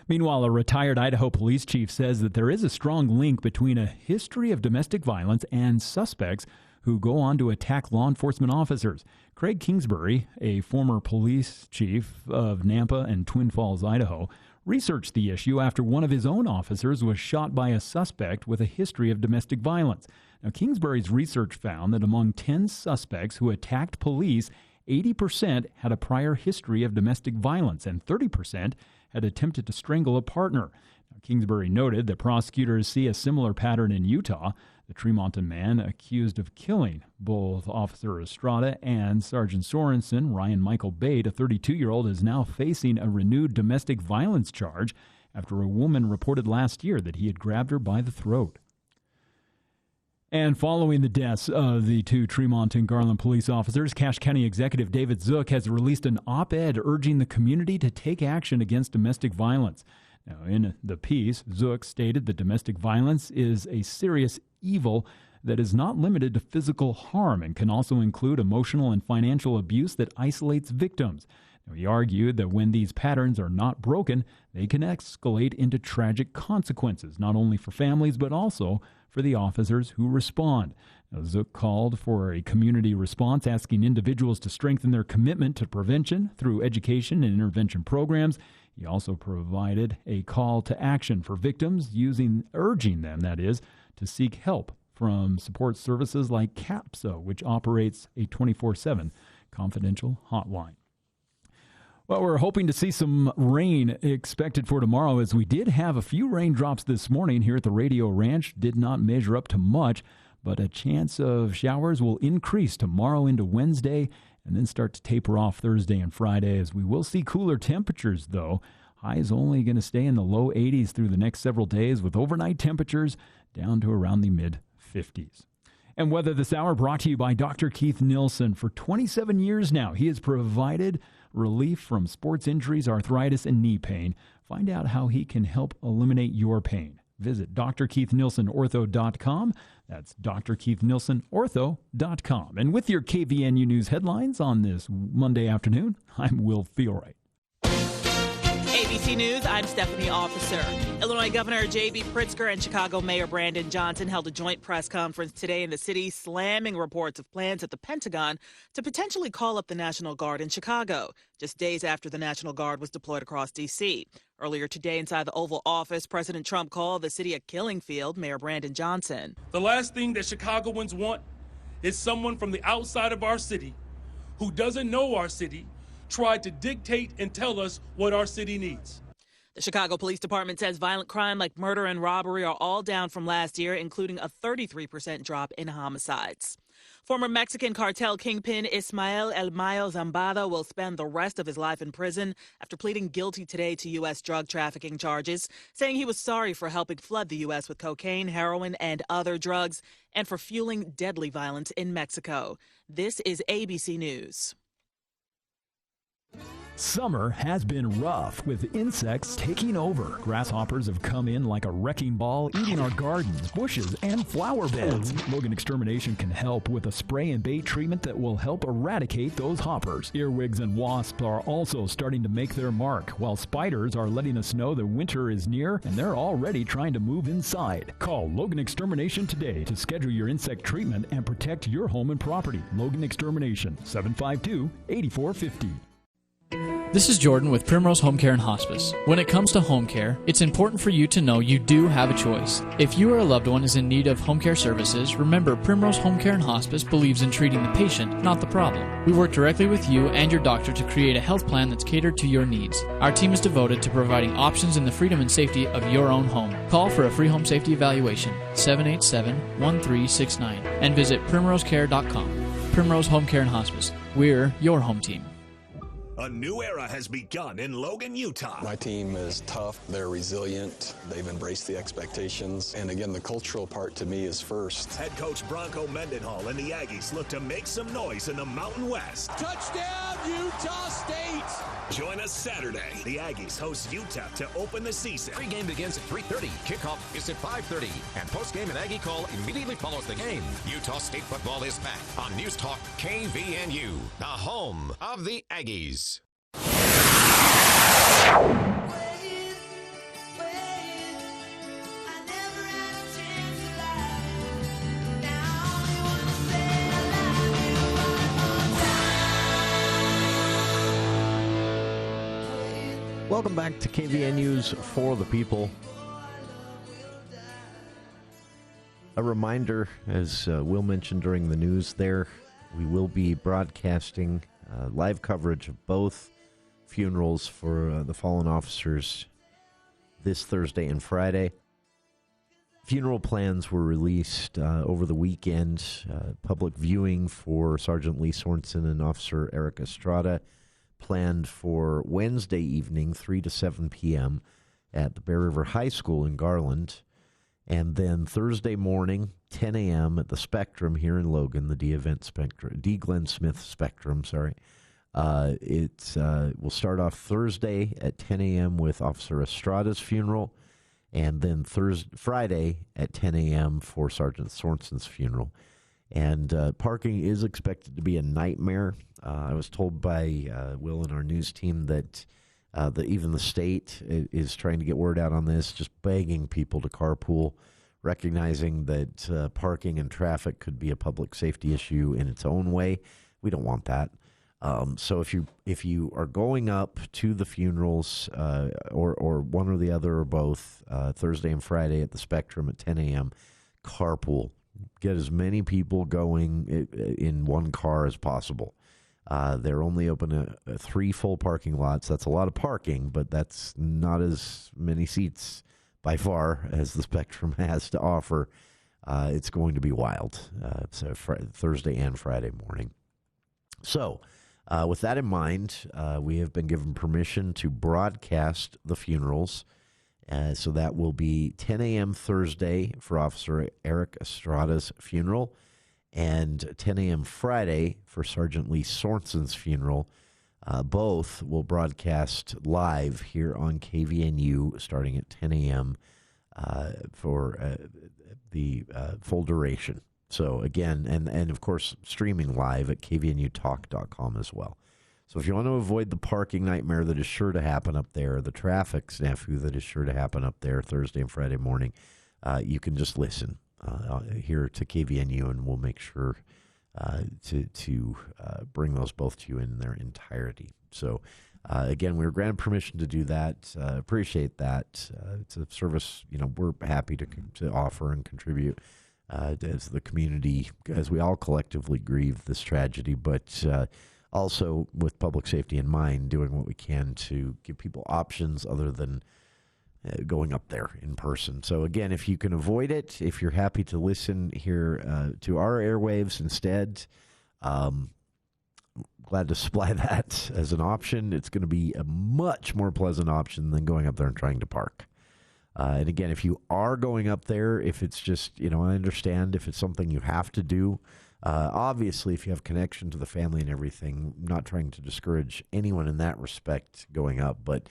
Meanwhile, a retired Idaho police chief says that there is a strong link between a history of domestic violence and suspects who go on to attack law enforcement officers. Craig Kingsbury, a former police chief of Nampa and Twin Falls, Idaho, researched the issue after one of his own officers was shot by a suspect with a history of domestic violence. Now, Kingsbury's research found that among 10 suspects who attacked police, 80% had a prior history of domestic violence and 30% had attempted to strangle a partner. Now, Kingsbury noted that prosecutors see a similar pattern in Utah. The Tremonton man accused of killing both Officer Estrada and Sergeant Sorensen, Ryan Michael Bate, a 32-year-old, is now facing a renewed domestic violence charge after a woman reported last year that he had grabbed her by the throat. And following the deaths of the two Tremont and Garland police officers, Cache County Executive David Zook has released an op-ed urging the community to take action against domestic violence. Now, in the piece, Zook stated that domestic violence is a serious evil that is not limited to physical harm and can also include emotional and financial abuse that isolates victims. Now, he argued that when these patterns are not broken, they can escalate into tragic consequences, not only for families but also for the officers who respond. Now, Zook called for a community response, asking individuals to strengthen their commitment to prevention through education and intervention programs. He also provided a call to action for victims, urging them, that is, to seek help from support services like CAPSA, which operates a 24/7 confidential hotline. Well, we're hoping to see some rain expected for tomorrow, as we did have a few raindrops this morning here at the Radio Ranch. Did not measure up to much, but a chance of showers will increase tomorrow into Wednesday and then start to taper off Thursday and Friday, as we will see cooler temperatures, though. Highs only going to stay in the low 80s through the next several days, with overnight temperatures down to around the mid-50s. And weather this hour brought to you by Dr. Keith Nilsson. For 27 years now, he has provided relief from sports injuries, arthritis, and knee pain. Find out how he can help eliminate your pain. Visit drkeithnilsonortho.com. That's drkeithnilsonortho.com. And with your KVNU News headlines on this Monday afternoon, I'm Will Feelright. ABC News, I'm Stephanie Officer. Illinois Governor J.B. Pritzker and Chicago Mayor Brandon Johnson held a joint press conference today in the city, slamming reports of plans at the Pentagon to potentially call up the National Guard in Chicago, just days after the National Guard was deployed across D.C. Earlier today inside the Oval Office, President Trump called the city a killing field. Mayor Brandon Johnson. The last thing that Chicagoans want is someone from the outside of our city who doesn't know our city tried to dictate and tell us what our city needs. The Chicago Police Department says violent crime like murder and robbery are all down from last year, including a 33% drop in homicides. Former Mexican cartel kingpin Ismael El Mayo Zambada will spend the rest of his life in prison after pleading guilty today to U.S. drug trafficking charges, saying he was sorry for helping flood the U.S. with cocaine, heroin, and other drugs, and for fueling deadly violence in Mexico. This is ABC News. Summer has been rough, with insects taking over. Grasshoppers have come in like a wrecking ball, eating our gardens, bushes, and flower beds. Logan Extermination can help with a spray and bait treatment that will help eradicate those hoppers. Earwigs and wasps are also starting to make their mark, while spiders are letting us know that winter is near and they're already trying to move inside. Call Logan Extermination today to schedule your insect treatment and protect your home and property. Logan Extermination, 752-8450. This is Jordan with Primrose Home Care and Hospice. When it comes to home care, it's important for you to know you do have a choice. If you or a loved one is in need of home care services, remember Primrose Home Care and Hospice believes in treating the patient, not the problem. We work directly with you and your doctor to create a health plan that's catered to your needs. Our team is devoted to providing options in the freedom and safety of your own home. Call for a free home safety evaluation, 787-1369, and visit primrosecare.com. Primrose Home Care and Hospice. We're your home team. A new era has begun in Logan, Utah. My team is tough, they're resilient, they've embraced the expectations, and again, the cultural part to me is first. Head coach Bronco Mendenhall and the Aggies look to make some noise in the Mountain West. Touchdown, Utah State! Join us Saturday. The Aggies host UTEP to open the season. Pre-game begins at 3:30. Kickoff is at 5:30. And post-game and Aggie call immediately follows the game. Utah State football is back on News Talk KVNU, the home of the Aggies. Welcome back to KVNU's For the People. A reminder, as Will mentioned during the news there, we will be broadcasting live coverage of both funerals for the fallen officers this Thursday and Friday. Funeral plans were released over the weekend. Public viewing for Sergeant Lee Sorensen and Officer Eric Estrada planned for Wednesday evening, 3 to 7 p.m. at the Bear River High School in Garland. And then Thursday morning, 10 a.m. at the Spectrum here in Logan, the D. Glenn Smith Spectrum, we'll start off Thursday at 10 a.m. with Officer Estrada's funeral, and then Friday at 10 a.m. for Sergeant Sorensen's funeral. And parking is expected to be a nightmare. I was told by Will and our news team that even the state is trying to get word out on this, just begging people to carpool, recognizing that parking and traffic could be a public safety issue in its own way. We don't want that. So if you are going up to the funerals or one or the other or both, Thursday and Friday at the Spectrum at 10 a.m., carpool. Get as many people going in one car as possible. They're only open 3 full parking lots. That's a lot of parking, but that's not as many seats by far as the Spectrum has to offer. It's going to be wild. So Thursday and Friday morning. So with that in mind, we have been given permission to broadcast the funerals. So that will be 10 a.m. Thursday for Officer Eric Estrada's funeral, and 10 a.m. Friday for Sergeant Lee Sorensen's funeral. Both will broadcast live here on KVNU starting at 10 a.m. For the full duration. So again, and of course, streaming live at kvnutalk.com as well. So if you want to avoid the parking nightmare that is sure to happen up there, the traffic snafu that is sure to happen up there Thursday and Friday morning, you can just listen here to KVNU, and we'll make sure to bring those both to you in their entirety. So again, we were granted permission to do that. Appreciate that. It's a service we're happy to offer and contribute as the community, as we all collectively grieve this tragedy, but also with public safety in mind, doing what we can to give people options other than going up there in person. So again, if you can avoid it, if you're happy to listen here to our airwaves instead, glad to supply that as an option. It's going to be a much more pleasant option than going up there and trying to park. And again, if you are going up there, if it's just, I understand if it's something you have to do. Obviously, if you have connection to the family and everything, I'm not trying to discourage anyone in that respect going up. But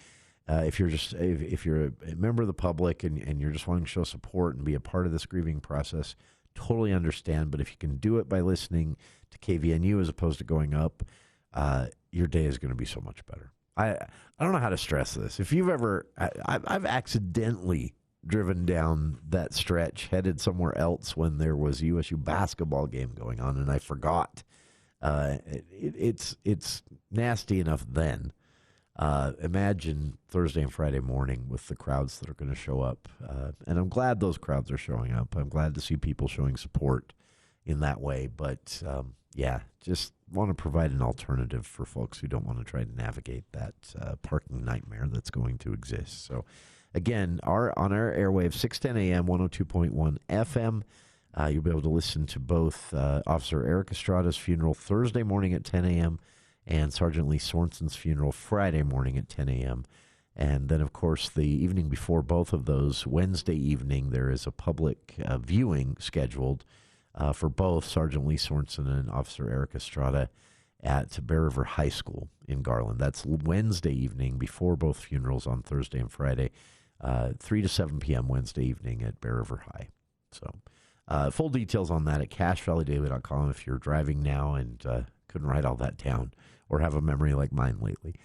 if you're a member of the public and you're just wanting to show support and be a part of this grieving process, totally understand. But if you can do it by listening to KVNU as opposed to going up, your day is going to be so much better. I don't know how to stress this. If you've ever, I've accidentally driven down that stretch, headed somewhere else when there was a USU basketball game going on, and I forgot. It's nasty enough then. Imagine Thursday and Friday morning with the crowds that are going to show up. And I'm glad those crowds are showing up. I'm glad to see people showing support in that way. But, just want to provide an alternative for folks who don't want to try to navigate that parking nightmare that's going to exist. So, again, on our airwaves, 610 AM, 102.1 FM, you'll be able to listen to both Officer Eric Estrada's funeral Thursday morning at 10 a.m. and Sergeant Lee Sorensen's funeral Friday morning at 10 a.m. And then, of course, the evening before both of those, Wednesday evening, there is a public viewing scheduled for both Sergeant Lee Sorensen and Officer Eric Estrada at Bear River High School in Garland. That's Wednesday evening before both funerals on Thursday and Friday. 3 to 7 p.m. Wednesday evening at Bear River High. So full details on that at cashvalleydaily.com if you're driving now and couldn't write all that down or have a memory like mine lately.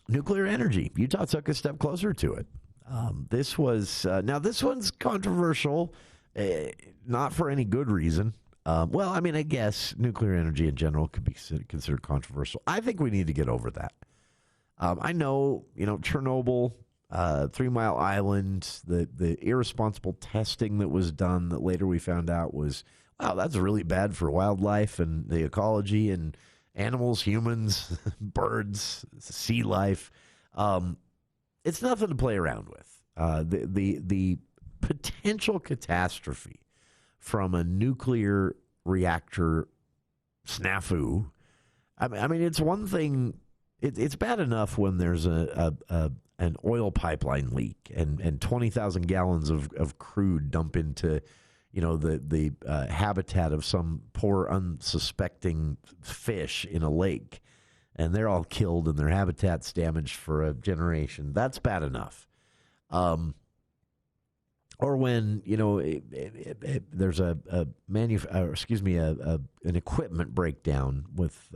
Nuclear energy. Utah took a step closer to it. This one's controversial, not for any good reason. I guess nuclear energy in general could be considered controversial. I think we need to get over that. I know, Chernobyl, 3 Mile Island, the irresponsible testing that was done that later we found out was, wow, that's really bad for wildlife and the ecology and animals, humans, birds, sea life. It's nothing to play around with. The potential catastrophe from a nuclear reactor snafu. I mean, it's one thing. It's bad enough when there's a an oil pipeline leak and 20,000 gallons of crude dump into, the habitat of some poor unsuspecting fish in a lake, and they're all killed and their habitat's damaged for a generation. That's bad enough. Or when there's an equipment breakdown with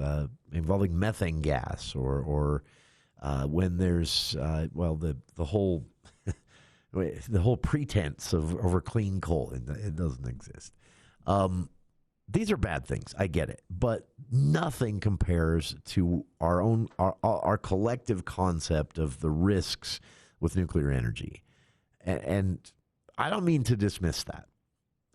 involving methane gas, or when there's the whole the whole pretense of over clean coal, it doesn't exist. These are bad things. I get it, but nothing compares to our collective concept of the risks with nuclear energy, and I don't mean to dismiss that.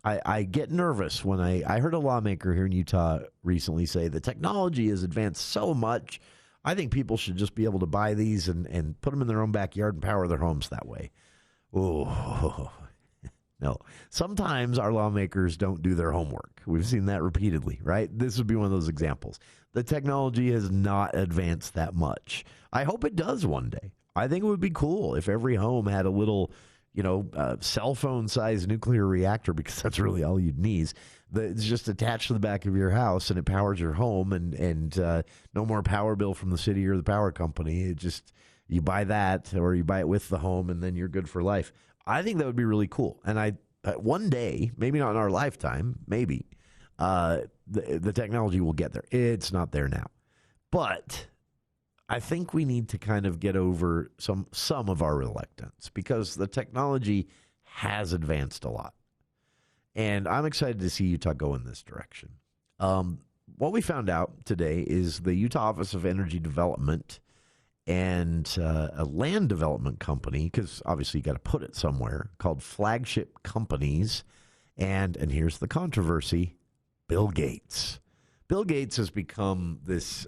I get nervous when I heard a lawmaker here in Utah recently say the technology has advanced so much, I think people should just be able to buy these and put them in their own backyard and power their homes that way. Oh, no. Sometimes our lawmakers don't do their homework. We've seen that repeatedly, right? This would be one of those examples. The technology has not advanced that much. I hope it does one day. I think it would be cool if every home had a little cell phone-sized nuclear reactor, because that's really all you'd need. It's just attached to the back of your house, and it powers your home, and no more power bill from the city or the power company. It just, you buy that, or you buy it with the home, and then you're good for life. I think that would be really cool. And one day, maybe not in our lifetime, maybe, the technology will get there. It's not there now. But I think we need to kind of get over some of our reluctance, because the technology has advanced a lot. And I'm excited to see Utah go in this direction. What we found out today is the Utah Office of Energy Development and a land development company, because obviously you got to put it somewhere, called Flagship Companies. And here's the controversy: Bill Gates. Bill Gates has become this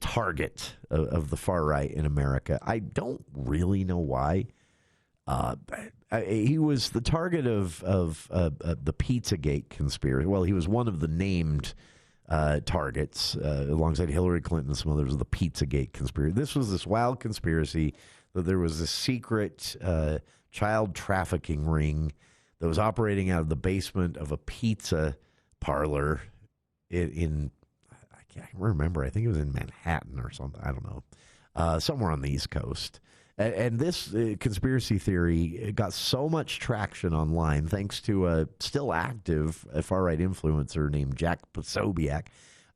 target of the far right in America. I don't really know why. He was the target of the Pizzagate conspiracy. Well, he was one of the named targets alongside Hillary Clinton and some others of the Pizzagate conspiracy. This was this wild conspiracy that there was a secret child trafficking ring that was operating out of the basement of a pizza parlor in I can't remember. I think it was in Manhattan or something. I don't know. Somewhere on the East Coast. And this conspiracy theory got so much traction online thanks to a still active far-right influencer named Jack Posobiec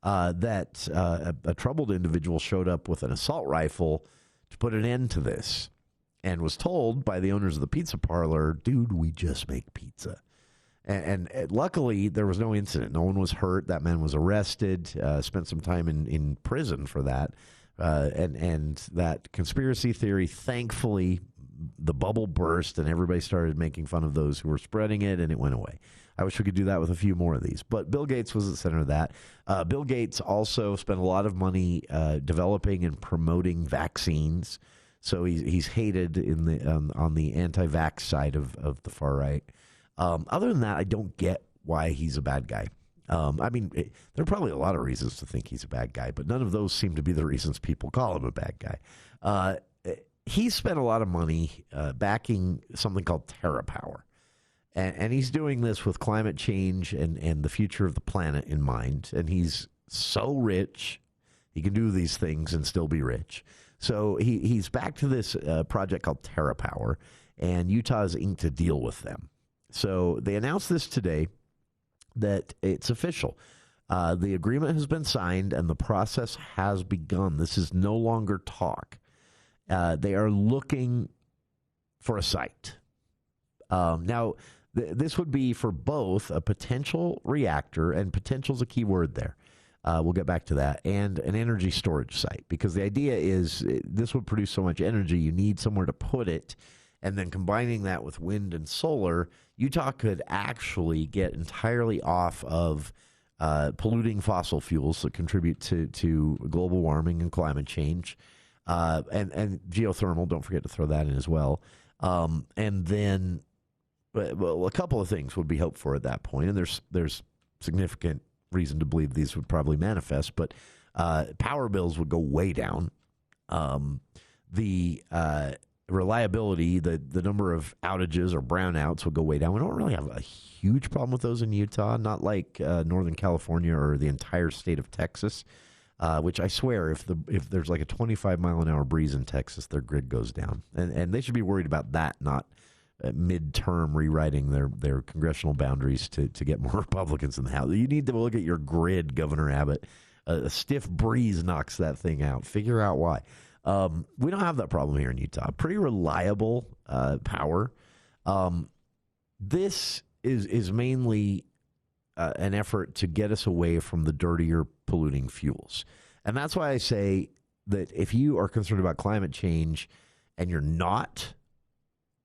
that a troubled individual showed up with an assault rifle to put an end to this, and was told by the owners of the pizza parlor, dude, we just make pizza. And luckily, there was no incident. No one was hurt. That man was arrested, spent some time in prison for that. And that conspiracy theory, thankfully, the bubble burst and everybody started making fun of those who were spreading it, and it went away. I wish we could do that with a few more of these. But Bill Gates was at the center of that. Bill Gates also spent a lot of money developing and promoting vaccines. So he's hated on the anti-vax side of the far right. Other than that, I don't get why he's a bad guy. I mean, there are probably a lot of reasons to think he's a bad guy, but none of those seem to be the reasons people call him a bad guy. He spent a lot of money backing something called TerraPower. And he's doing this with climate change and the future of the planet in mind. And he's so rich, he can do these things and still be rich. So he's back to this project called TerraPower, and Utah is inked a deal with them. So they announced this today, that it's official. The agreement has been signed and the process has begun. This is no longer talk. They are looking for a site. Now, this would be for both a potential reactor, and potential is a key word there. We'll get back to that, and an energy storage site, because the idea is this would produce so much energy, you need somewhere to put it. And then combining that with wind and solar, Utah could actually get entirely off of polluting fossil fuels that contribute to global warming and climate change, and geothermal. Don't forget to throw that in as well. And then, well, a couple of things would be hoped for at that point, and there's significant reason to believe these would probably manifest. But power bills would go way down. the reliability, the number of outages or brownouts will go way down. We don't really have a huge problem with those in Utah, not like Northern California or the entire state of Texas, which I swear if there's like a 25-mile-an-hour breeze in Texas, their grid goes down. And they should be worried about that, not midterm rewriting their congressional boundaries to get more Republicans in the House. You need to look at your grid, Governor Abbott. A stiff breeze knocks that thing out. Figure out why. We don't have that problem here in Utah. Pretty reliable power. This is mainly an effort to get us away from the dirtier, polluting fuels. And that's why I say that if you are concerned about climate change and you're not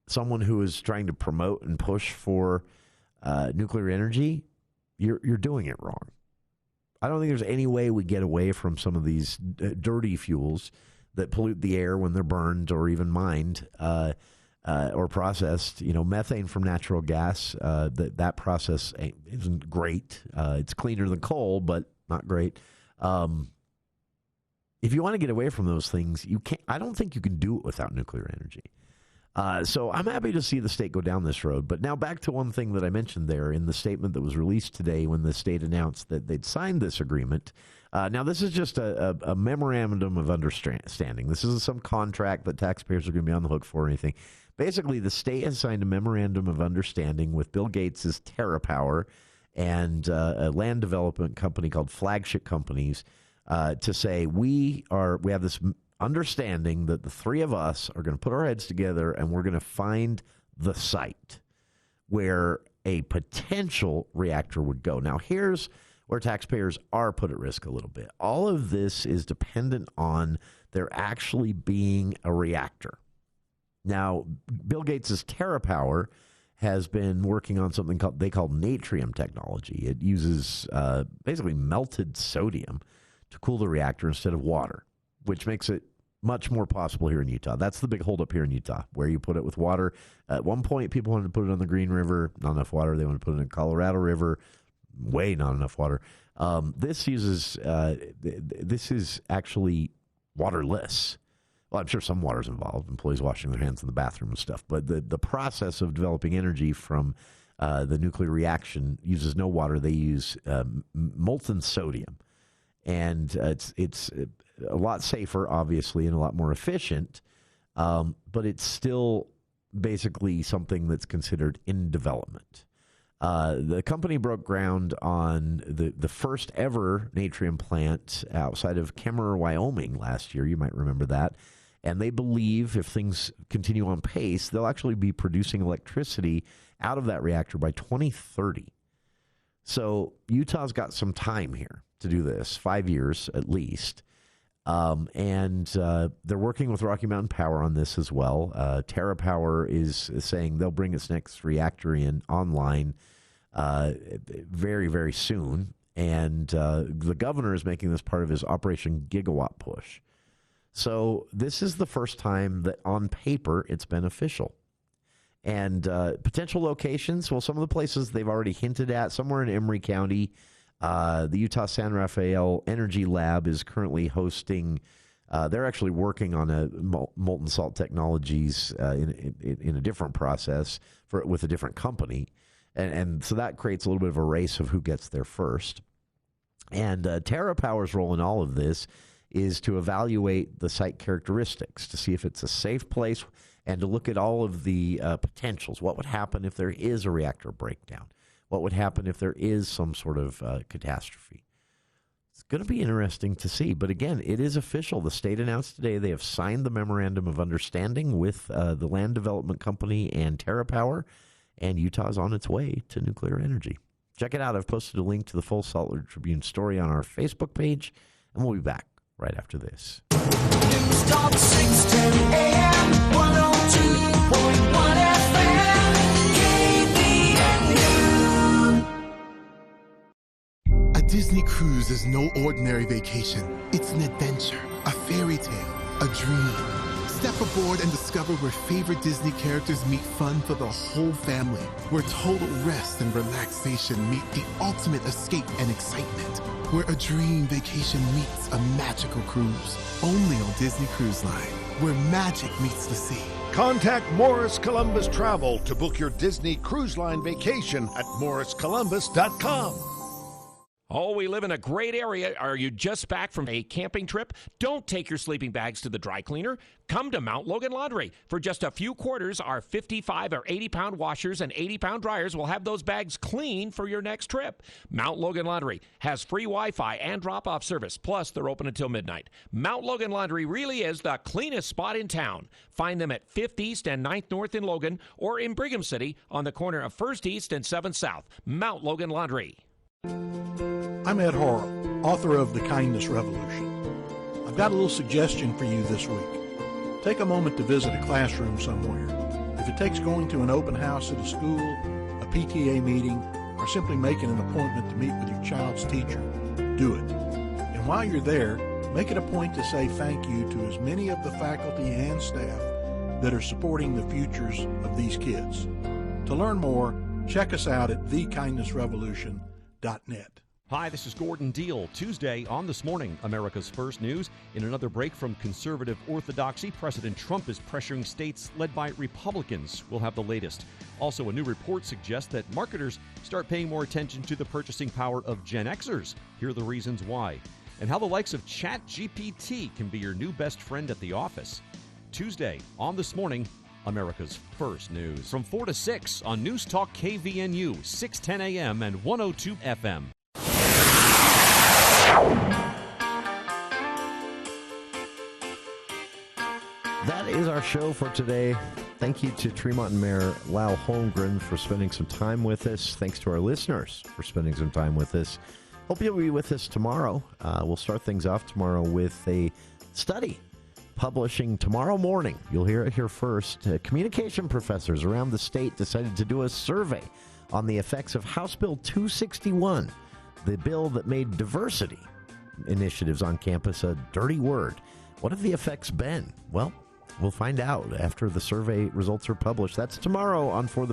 someone who is trying to promote and push for nuclear energy, you're doing it wrong. I don't think there's any way we get away from some of these dirty fuels that pollute the air when they're burned or even mined or processed. Methane from natural gas, that process isn't great. It's cleaner than coal, but not great. If you want to get away from those things, you can't. I don't think you can do it without nuclear energy. So I'm happy to see the state go down this road. But now back to one thing that I mentioned there in the statement that was released today when the state announced that they'd signed this agreement. Now, this is just a memorandum of understanding. This isn't some contract that taxpayers are going to be on the hook for or anything. Basically, the state has signed a memorandum of understanding with Bill Gates' TerraPower and a land development company called Flagship Companies to say we have this understanding that the three of us are going to put our heads together and we're going to find the site where a potential reactor would go. Now, here's where taxpayers are put at risk a little bit. All of this is dependent on there actually being a reactor. Now, Bill Gates' TerraPower has been working on something they call natrium technology. It uses basically melted sodium to cool the reactor instead of water, which makes it much more possible here in Utah. That's the big holdup here in Utah, where you put it with water. At one point, people wanted to put it on the Green River, not enough water. They wanted to put it in the Colorado River, way not enough water. This is actually waterless. Well, I'm sure some water's involved, employees washing their hands in the bathroom and stuff, but the process of developing energy from the nuclear reaction uses no water. They use molten sodium. And it's a lot safer, obviously, and a lot more efficient, but it's still basically something that's considered in development. The company broke ground on the first ever natrium plant outside of Kemmerer, Wyoming last year. You might remember that. And they believe if things continue on pace, they'll actually be producing electricity out of that reactor by 2030. So Utah's got some time here to do this, 5 years at least. And they're working with Rocky Mountain Power on this as well. TerraPower is saying they'll bring its next reactor online very, very soon. And the governor is making this part of his Operation Gigawatt push. So this is the first time that on paper it's been official. And potential locations, well, some of the places they've already hinted at, somewhere in Emery County. The Utah San Rafael Energy Lab is currently hosting, they're actually working on a molten salt technologies in a different process with a different company. And so that creates a little bit of a race of who gets there first. And TerraPower's role in all of this is to evaluate the site characteristics to see if it's a safe place and to look at all of the potentials. What would happen if there is a reactor breakdown? What would happen if there is some sort of catastrophe? It's going to be interesting to see. But again, it is official. The state announced today they have signed the Memorandum of Understanding with the Land Development Company and TerraPower, and Utah is on its way to nuclear energy. Check it out. I've posted a link to the full Salt Lake Tribune story on our Facebook page, and we'll be back right after this. News Talk 610 AM, 102.1 FM, KVNU. A Disney cruise is no ordinary vacation. It's an adventure, a fairy tale, a dream. Step aboard and discover where favorite Disney characters meet fun for the whole family, where total rest and relaxation meet the ultimate escape and excitement, where a dream vacation meets a magical cruise. Only on Disney Cruise Line. where magic meets the sea. Contact Morris Columbus Travel to book your Disney Cruise Line vacation at morriscolumbus.com. Oh, we live in a great area. Are you just back from a camping trip? Don't take your sleeping bags to the dry cleaner. Come to Mount Logan Laundry. For just a few quarters, our 55 or 80-pound washers and 80-pound dryers will have those bags clean for your next trip. Mount Logan Laundry has free Wi-Fi and drop-off service, plus they're open until midnight. Mount Logan Laundry really is the cleanest spot in town. Find them at 5th East and 9th North in Logan or in Brigham City on the corner of 1st East and 7th South. Mount Logan Laundry. I'm Ed Horrell, author of The Kindness Revolution. I've got a little suggestion for you this week. Take a moment to visit a classroom somewhere. If it takes going to an open house at a school, a PTA meeting, or simply making an appointment to meet with your child's teacher, do it. And while you're there, make it a point to say thank you to as many of the faculty and staff that are supporting the futures of these kids. To learn more, check us out at thekindnessrevolution.net. Hi, this is Gordon Deal. Tuesday on This Morning, America's First News. In another break from conservative orthodoxy, President Trump is pressuring states led by Republicans. We'll have the latest. Also, a new report suggests that marketers start paying more attention to the purchasing power of Gen Xers. Here are the reasons why. And how the likes of ChatGPT can be your new best friend at the office. Tuesday on This Morning, America's First News. From 4 to 6 on News Talk KVNU, 610 AM and 102 FM. That is our show for today. Thank you to Tremont Mayor Lau Holmgren for spending some time with us. Thanks to our listeners for spending some time with us. Hope you'll be with us tomorrow. We'll start things off tomorrow with a study publishing tomorrow morning. You'll hear it here first. Communication professors around the state decided to do a survey on the effects of House Bill 261, the bill that made diversity initiatives on campus a dirty word. What have the effects been? Well, we'll find out after the survey results are published. That's tomorrow on For the